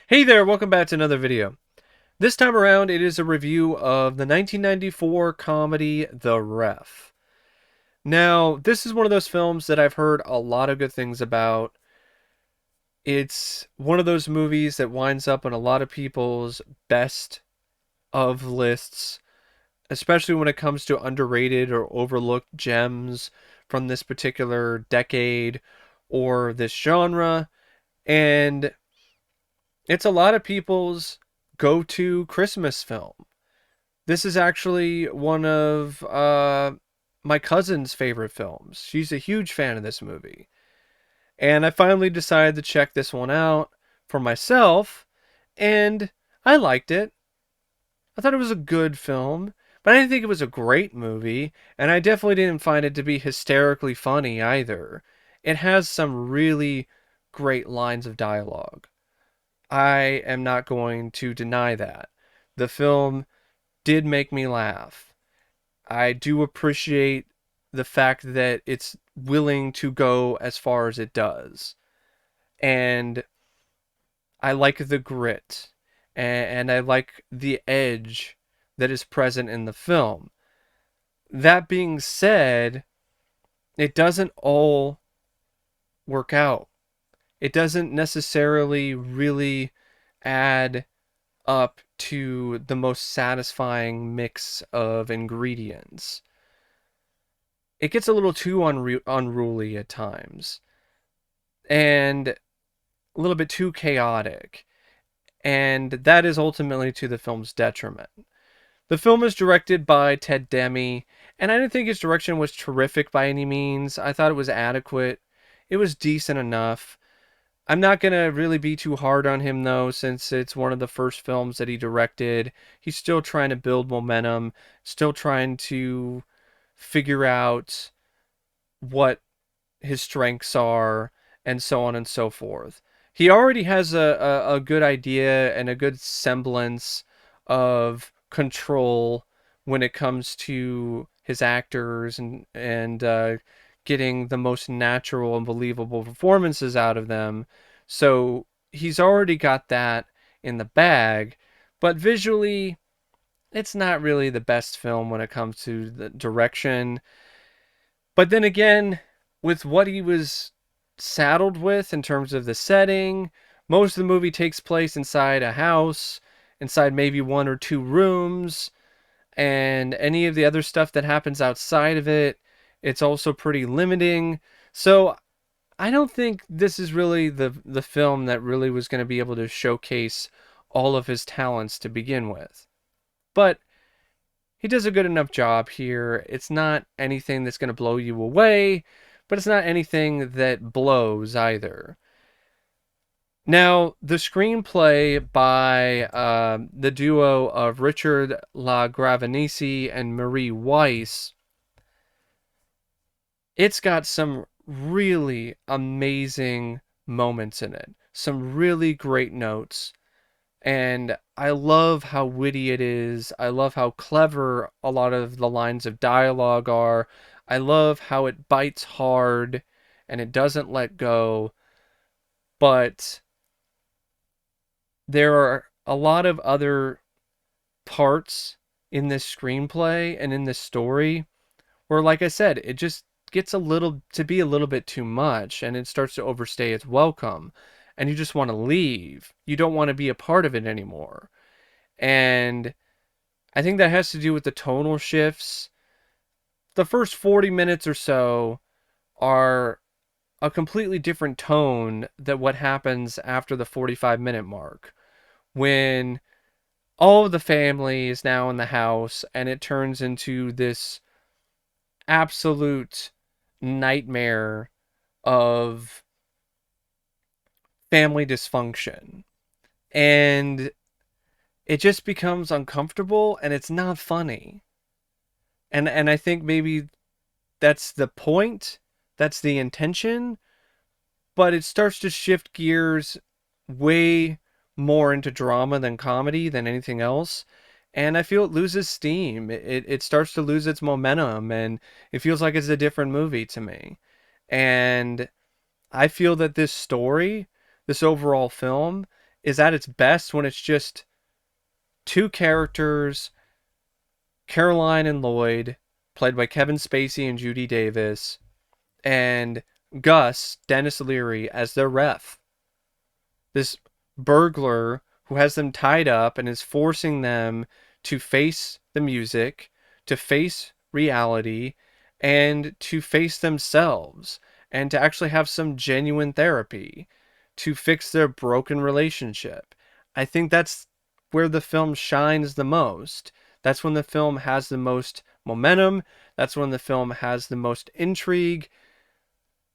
Hey there, welcome back to another video. This time around, it is a review of the 1994 comedy The Ref. Now, this is one of those films that I've heard a lot of good things about. It's one of those movies that winds up on a lot of people's best of lists, especially when it comes to underrated or overlooked gems from this particular decade or this genre. And it's a lot of people's go-to Christmas film. This is actually one of my cousin's favorite films. She's a huge fan of this movie. And I finally decided to check this one out for myself, and I liked it. I thought it was a good film, but I didn't think it was a great movie, and I definitely didn't find it to be hysterically funny either. It has some really great lines of dialogue. I am not going to deny that. The film did make me laugh. I do appreciate the fact that it's willing to go as far as it does. And I like the grit. And I like the edge that is present in the film. That being said, it doesn't all work out. It doesn't necessarily really add up to the most satisfying mix of ingredients. It gets a little too unruly at times and a little bit too chaotic, and that is ultimately to the film's detriment. The film is directed by Ted Demme, and I didn't think his direction was terrific by any means. I thought it was adequate. It was decent enough. I'm not going to really be too hard on him, though, since it's one of the first films that he directed. He's still trying to build momentum, still trying to figure out what his strengths are, and so on and so forth. He already has a good idea and a good semblance of control when it comes to his actors and getting the most natural and believable performances out of them. So he's already got that in the bag, but visually, it's not really the best film when it comes to the direction. But then again, with what he was saddled with in terms of the setting, most of the movie takes place inside a house, inside maybe one or two rooms, and any of the other stuff that happens outside of it, it's also pretty limiting. So I don't think this is really the film that really was going to be able to showcase all of his talents to begin with. But he does a good enough job here. It's not anything that's going to blow you away, but it's not anything that blows either. Now, the screenplay by the duo of Richard LaGravenese and Marie Weiss, it's got some really amazing moments in it. Some really great notes. And I love how witty it is. I love how clever a lot of the lines of dialogue are. I love how it bites hard and it doesn't let go. But there are a lot of other parts in this screenplay and in this story where, like I said, it just gets a little to be a little bit too much and it starts to overstay its welcome. And you just want to leave. You don't want to be a part of it anymore. And I think that has to do with the tonal shifts. The first 40 minutes or so are a completely different tone than what happens after the 45-minute mark, when all of the family is now in the house and it turns into this absolute nightmare of family dysfunction. And it just becomes uncomfortable and it's not funny. And I think maybe that's the point, that's the intention, but it starts to shift gears way more into drama than comedy than anything else. And I feel it loses steam. It starts to lose its momentum and it feels like it's a different movie to me. And I feel that this story, this overall film, is at its best when it's just two characters, Caroline and Lloyd, played by Kevin Spacey and Judy Davis, and Gus, Denis Leary, as their ref. This burglar who has them tied up and is forcing them to face the music, to face reality, and to face themselves, and to actually have some genuine therapy to fix their broken relationship. I think that's where the film shines the most. That's when the film has the most momentum. That's when the film has the most intrigue,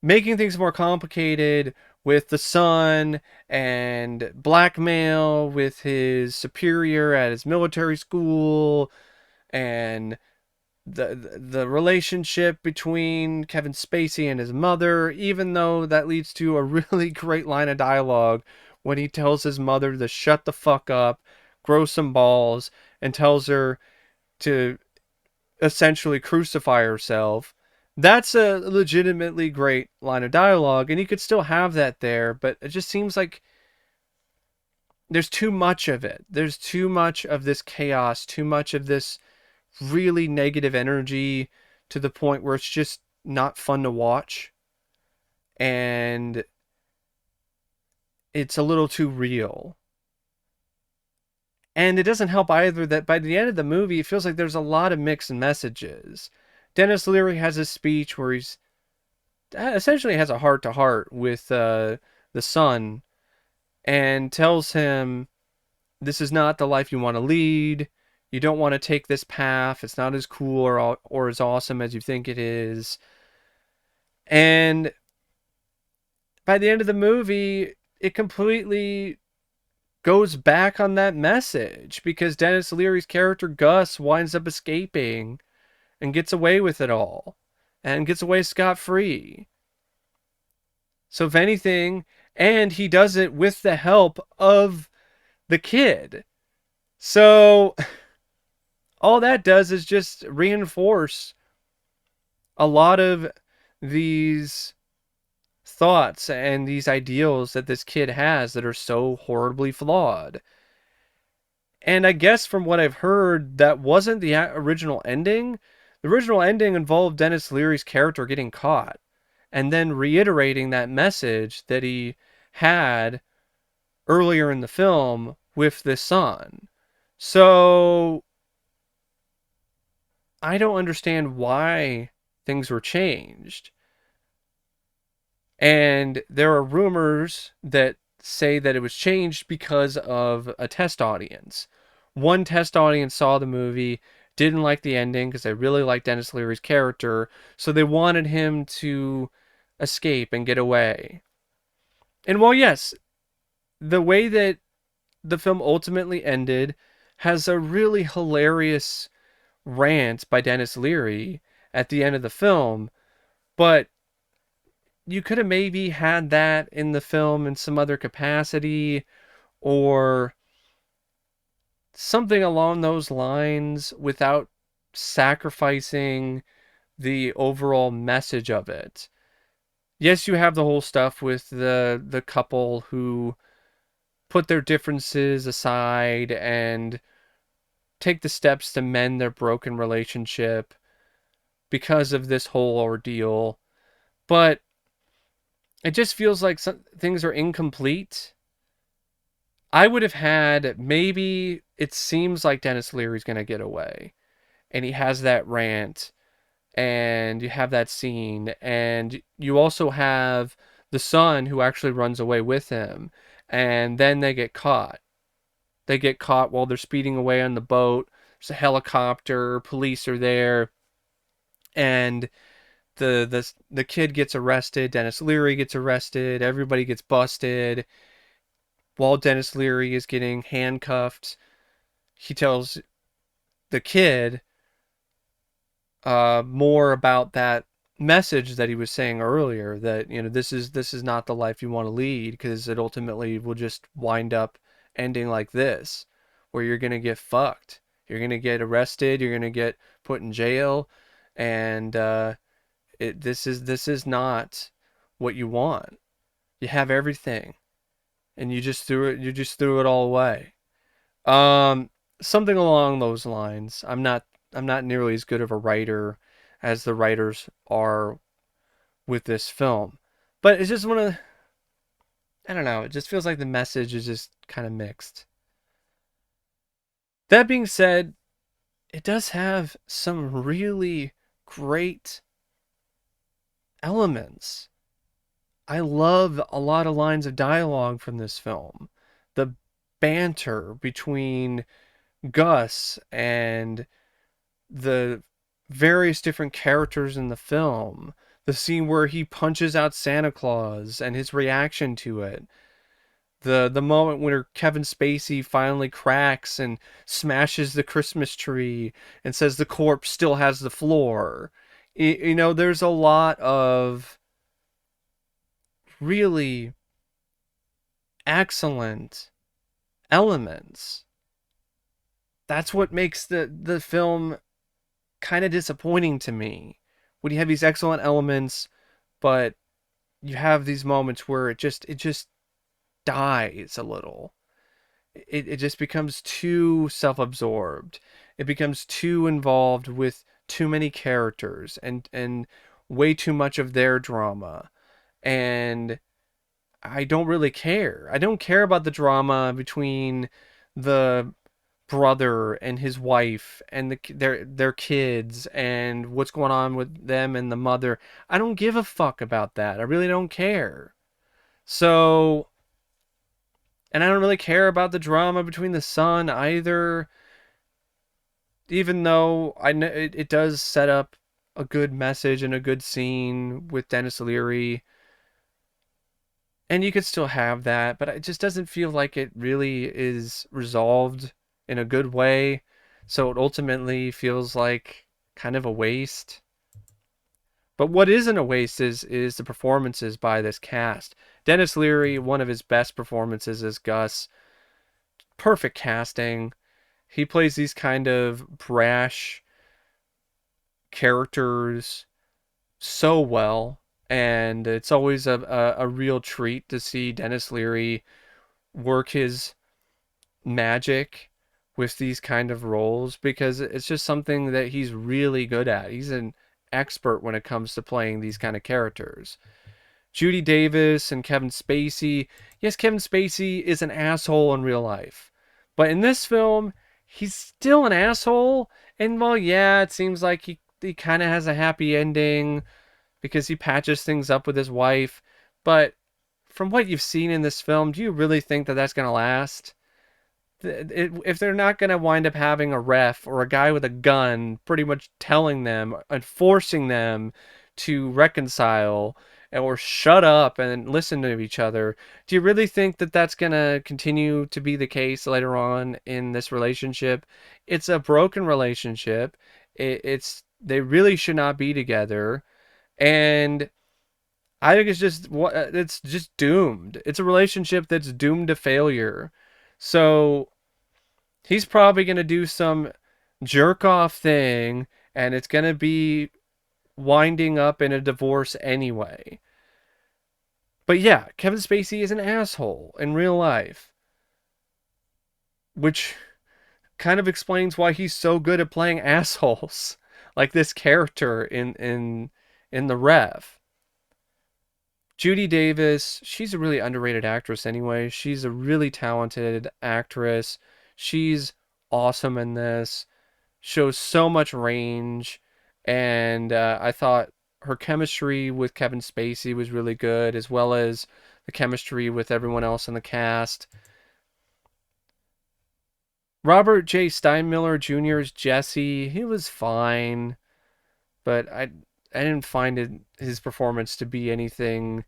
making things more complicated with the son and blackmail with his superior at his military school, and the relationship between Kevin Spacey and his mother, even though that leads to a really great line of dialogue when he tells his mother to shut the fuck up, grow some balls, and tells her to essentially crucify herself. That's a legitimately great line of dialogue, and you could still have that there, but it just seems like there's too much of it. There's too much of this chaos, too much of this really negative energy to the point where it's just not fun to watch. And it's a little too real. And it doesn't help either that by the end of the movie, it feels like there's a lot of mixed messages. Denis Leary has a speech where he's essentially has a heart to heart with the son and tells him, this is not the life you want to lead. You don't want to take this path. It's not as cool or as awesome as you think it is. And by the end of the movie, it completely goes back on that message because Denis Leary's character Gus winds up escaping and gets away with it all and gets away scot-free. So if anything, and he does it with the help of the kid. So all that does is just reinforce a lot of these thoughts and these ideals that this kid has that are so horribly flawed. And I guess from what I've heard, that wasn't the original ending. The original ending involved Denis Leary's character getting caught and then reiterating that message that he had earlier in the film with the son. So I don't understand why things were changed. And there are rumors that say that it was changed because of a test audience. One test audience saw the movie, didn't like the ending because they really liked Denis Leary's character, so they wanted him to escape and get away. And while yes, the way that the film ultimately ended has a really hilarious rant by Denis Leary at the end of the film, but you could have maybe had that in the film in some other capacity or something along those lines without sacrificing the overall message of it. Yes, you have the whole stuff with the couple who put their differences aside and take the steps to mend their broken relationship because of this whole ordeal. But it just feels like things are incomplete. I would have had, maybe it seems like Denis Leary's going to get away. And he has that rant. And you have that scene. And you also have the son who actually runs away with him. And then they get caught. They get caught while they're speeding away on the boat. There's a helicopter. Police are there. And the kid gets arrested. Denis Leary gets arrested. Everybody gets busted. While Denis Leary is getting handcuffed, he tells the kid more about that message that he was saying earlier, that this is not the life you want to lead, because it ultimately will just wind up ending like this, where you're gonna get fucked, you're gonna get arrested, you're gonna get put in jail, and this is not what you want. You have everything, and you just threw it all away. Um, Something along those lines. I'm not nearly as good of a writer as the writers are with this film, but it's just one of I don't know. It just feels like the message is just kind of mixed. That being said, it does have some really great elements. I love a lot of lines of dialogue from this film. The banter between Gus and the various different characters in the film. The scene where he punches out Santa Claus and his reaction to it. The moment where Kevin Spacey finally cracks and smashes the Christmas tree and says the corpse still has the floor. You know, there's a lot of really excellent elements. That's what makes the film kind of disappointing to me. When you have these excellent elements, but you have these moments where it just dies a little. It just becomes too self-absorbed. It becomes too involved with too many characters and way too much of their drama. And I don't really care. I don't care about the drama between the brother and his wife and their kids and what's going on with them and the mother. I don't give a fuck about that. I really don't care. So, and I don't really care about the drama between the son either, even though I know it does set up a good message and a good scene with Denis Leary. And you could still have that, but it just doesn't feel like it really is resolved in a good way. So it ultimately feels like kind of a waste. But what isn't a waste is the performances by this cast. Denis Leary, one of his best performances as Gus. Perfect casting. He plays these kind of brash characters so well, and it's always a real treat to see Denis Leary work his magic with these kind of roles because it's just something that he's really good at. He's an expert when it comes to playing these kind of characters. Judy Davis and Kevin Spacey. Yes, Kevin Spacey is an asshole in real life. But in this film, he's still an asshole. And well, yeah, it seems like he kind of has a happy ending because he patches things up with his wife. But from what you've seen in this film, do you really think that that's going to last? If they're not going to wind up having a ref or a guy with a gun pretty much telling them and forcing them to reconcile or shut up and listen to each other, do you really think that that's going to continue to be the case later on in this relationship? It's a broken relationship. It's they really should not be together, and I think it's just doomed. It's a relationship that's doomed to failure. So he's probably going to do some jerk off thing and it's going to be winding up in a divorce anyway. But yeah, Kevin Spacey is an asshole in real life, which kind of explains why he's so good at playing assholes like this character in The Ref. Judy Davis, she's a really underrated actress anyway. She's a really talented actress. She's awesome in this. Shows so much range, and I thought her chemistry with Kevin Spacey was really good, as well as the chemistry with everyone else in the cast. Robert J. Steinmiller Jr.'s Jesse, he was fine, but I didn't find his performance to be anything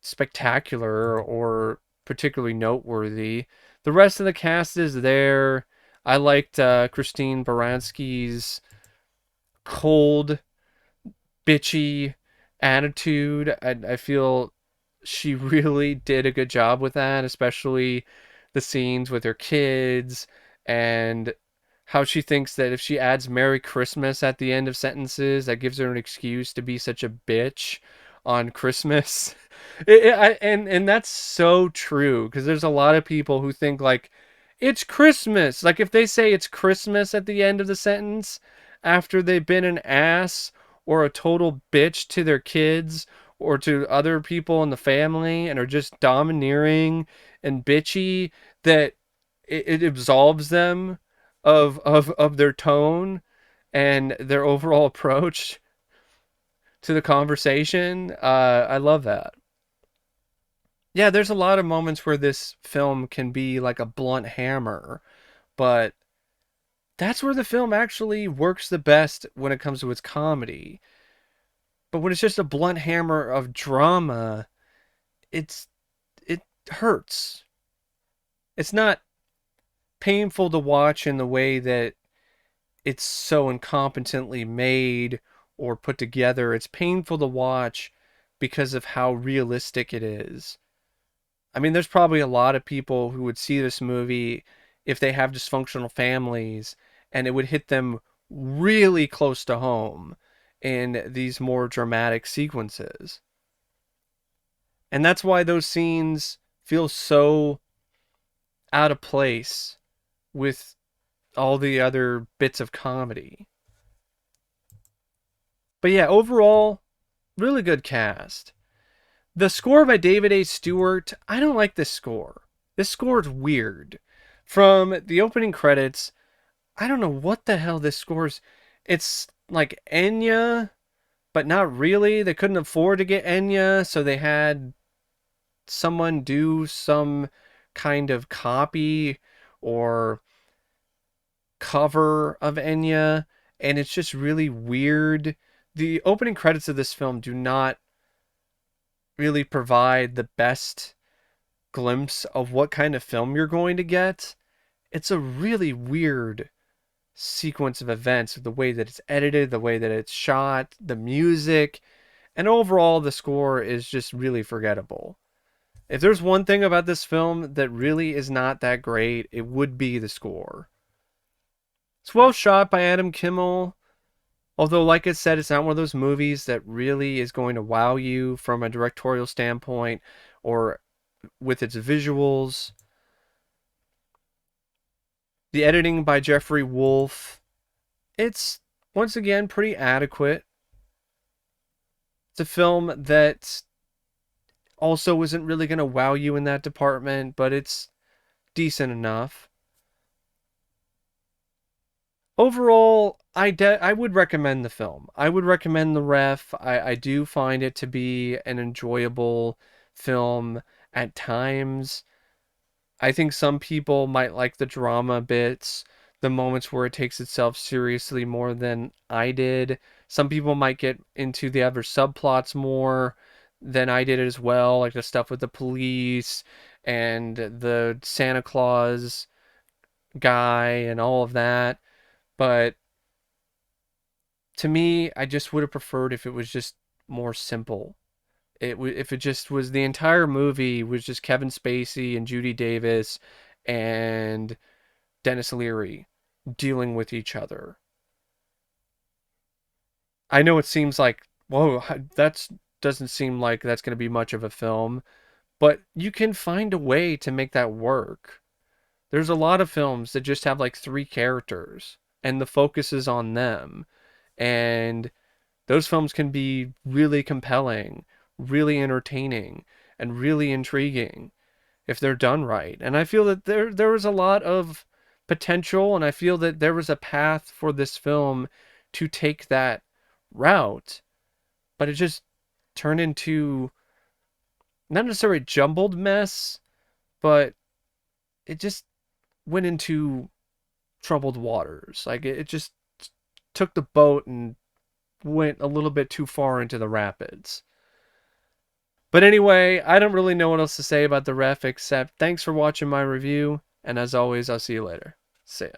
spectacular or particularly noteworthy. The rest of the cast is there. I liked Christine Baranski's cold, bitchy attitude. I feel she really did a good job with that, especially the scenes with her kids and how she thinks that if she adds Merry Christmas at the end of sentences, that gives her an excuse to be such a bitch. on Christmas. And that's so true because there's a lot of people who think like it's Christmas. Like if they say it's Christmas at the end of the sentence after they've been an ass or a total bitch to their kids or to other people in the family and are just domineering and bitchy, that it absolves them of their tone and their overall approach to the conversation. I love that. Yeah, there's a lot of moments where this film can be like a blunt hammer, but that's where the film actually works the best when it comes to its comedy. But when it's just a blunt hammer of drama, it's it hurts. It's not painful to watch in the way that it's so incompetently made or put together. It's painful to watch because of how realistic it is. I mean, there's probably a lot of people who would see this movie if they have dysfunctional families, and it would hit them really close to home in these more dramatic sequences. And that's why those scenes feel so out of place with all the other bits of comedy. But yeah, overall, really good cast. The score by David A. Stewart, I don't like this score. This score is weird. From the opening credits, I don't know what the hell this score is. It's like Enya, but not really. They couldn't afford to get Enya, so they had someone do some kind of copy or cover of Enya, and it's just really weird. The opening credits of this film do not really provide the best glimpse of what kind of film you're going to get. It's a really weird sequence of events, the way that it's edited, the way that it's shot, the music, and overall the score is just really forgettable. If there's one thing about this film that really is not that great, it would be the score. It's well shot by Adam Kimmel, although like I said, it's not one of those movies that really is going to wow you from a directorial standpoint or with its visuals. The editing by Jeffrey Wolf, it's once again pretty adequate. It's a film that also isn't really going to wow you in that department, but it's decent enough. Overall, I would recommend the film. I would recommend The Ref. I do find it to be an enjoyable film at times. I think some people might like the drama bits, the moments where it takes itself seriously more than I did. Some people might get into the other subplots more than I did as well, like the stuff with the police and the Santa Claus guy and all of that. But to me, I just would have preferred if it was just more simple. If it just was the entire movie was just Kevin Spacey and Judy Davis and Denis Leary dealing with each other. I know it seems like, whoa, that doesn't seem like that's going to be much of a film, but you can find a way to make that work. There's a lot of films that just have like three characters and the focus is on them. And those films can be really compelling, really entertaining, and really intriguing if they're done right. And I feel that there was a lot of potential, and I feel that there was a path for this film to take that route, but it just turned into not necessarily a jumbled mess, but it just went into troubled waters. Like it just took the boat and went a little bit too far into the rapids. But anyway, I don't really know what else to say about The Ref except thanks for watching my review, and as always, I'll see you later. See ya.